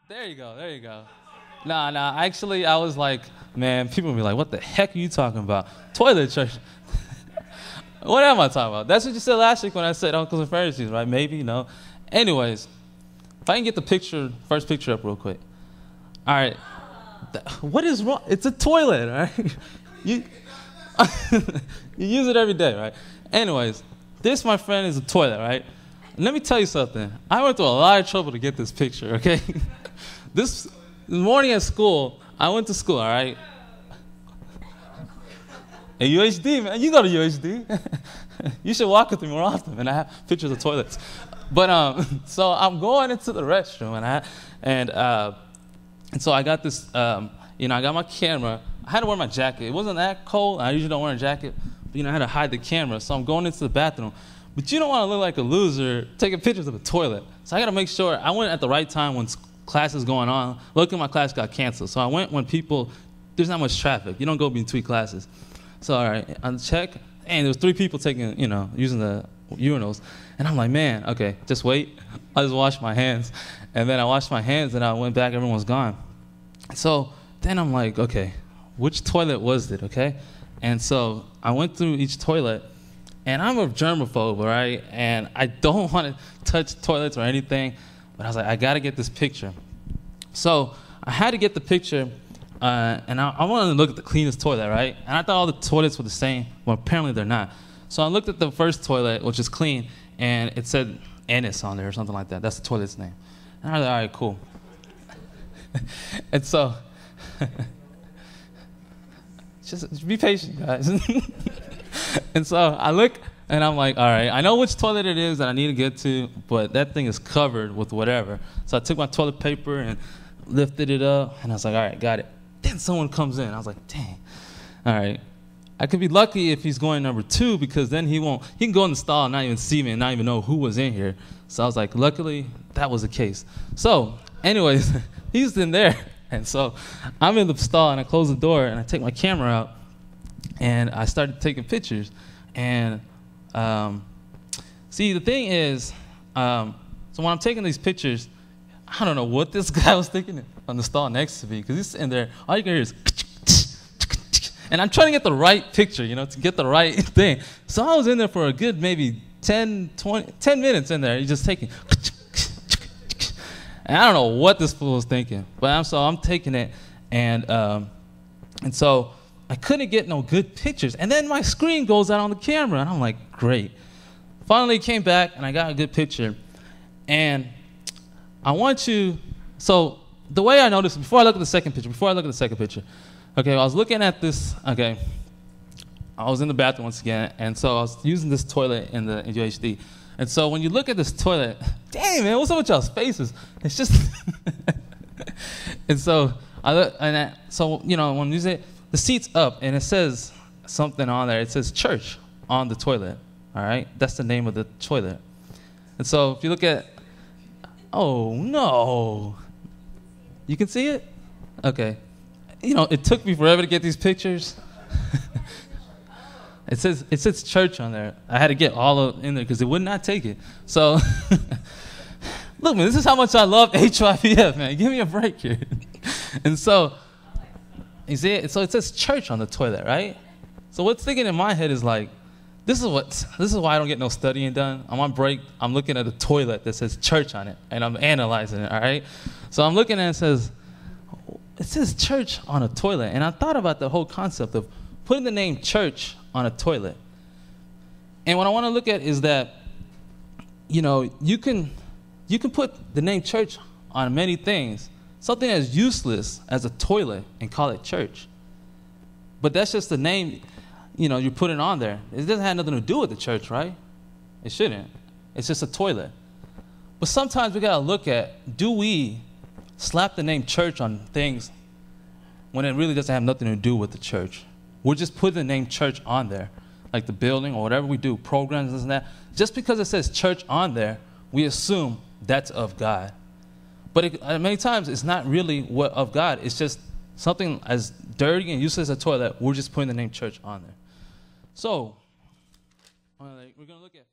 There you go. There you go. Nah. Actually, I was like, man, people will be like, what the heck are you talking about? Toilet church. What am I talking about? That's what you said last week when I said uncles and Pharisees, right? Maybe, no. Anyways, if I can get the first picture up real quick. All right. What is wrong? It's a toilet, right? You use it every day, right? Anyways, this, my friend, is a toilet, right? And let me tell you something. I went through a lot of trouble to get this picture, okay? This morning at school, I went to school, all right? At UHD, man. You go to UHD. You should walk with me more often, and I have pictures of toilets. But so I'm going into the restroom, and so I got this, I got my camera. I had to wear my jacket. It wasn't that cold. I usually don't wear a jacket, but I had to hide the camera. So I'm going into the bathroom. But you don't want to look like a loser taking pictures of a toilet. So I got to make sure I went at the right time when class is going on. Luckily, my class got canceled. So I went when there's not much traffic. You don't go between classes. So, all right, on check, and there was 3 people using the urinals. And I'm like, man, okay, just wait. I just washed my hands. And then I washed my hands, and I went back. Everyone was gone. So then I'm like, okay, which toilet was it, okay? And so I went through each toilet. And I'm a germaphobe, right? And I don't want to touch toilets or anything. But I was like, I got to get this picture. So I had to get the picture, and I wanted to look at the cleanest toilet, right? And I thought all the toilets were the same. Well, apparently they're not. So I looked at the first toilet, which is clean, and it said Ennis on there or something like that. That's the toilet's name. And I was like, all right, cool. And so, just be patient, guys. And so I look, and I'm like, all right, I know which toilet it is that I need to get to, but that thing is covered with whatever. So I took my toilet paper and lifted it up, and I was like, all right, got it. Then someone comes in. I was like, dang. All right. I could be lucky if he's going number 2, because then he can go in the stall and not even see me and not even know who was in here. So I was like, luckily, that was the case. So anyways, he's in there. And so I'm in the stall, and I close the door, and I take my camera out, and I started taking pictures. And see, the thing is, so when I'm taking these pictures, I don't know what this guy was thinking on the stall next to me, because he's sitting there. All you can hear is, and I'm trying to get the right picture, to get the right thing. So I was in there for a good maybe 10 minutes in there. He's just taking, and I don't know what this fool was thinking, but I'm taking it, and so I couldn't get no good pictures. And then my screen goes out on the camera, and I'm like, great. Finally came back, and I got a good picture. And so the way I noticed, before I look at the second picture, okay, I was looking at this, okay, I was in the bathroom once again, and so I was using this toilet in UHD. And so when you look at this toilet, dang, man, what's up with y'all's faces? It's just, and so when you say, the seat's up, and it says something on there. It says church on the toilet, all right? That's the name of the toilet. And so if you look at, oh, no. You can see it? Okay. It took me forever to get these pictures. It says church on there. I had to get all in there because it would not take it. So, look, man, this is how much I love HYPF, man. Give me a break here. And so, you see it? So it says church on the toilet, right? So what's thinking in my head is like, this is why I don't get no studying done. I'm on break. I'm looking at a toilet that says church on it, and I'm analyzing it, all right? So I'm looking at it says church on a toilet. And I thought about the whole concept of putting the name church on a toilet. And what I want to look at is that, you can put the name church on many things. Something as useless as a toilet and call it church. But that's just the name, you're putting on there. It doesn't have nothing to do with the church, right? It shouldn't. It's just a toilet. But sometimes we got to look at, do we slap the name church on things when it really doesn't have nothing to do with the church? We're just putting the name church on there, like the building or whatever we do, programs, this and that. Just because it says church on there, we assume that's of God. But many times it's not really of God. It's just something as dirty and useless as a toilet. We're just putting the name church on there. So we're going to look at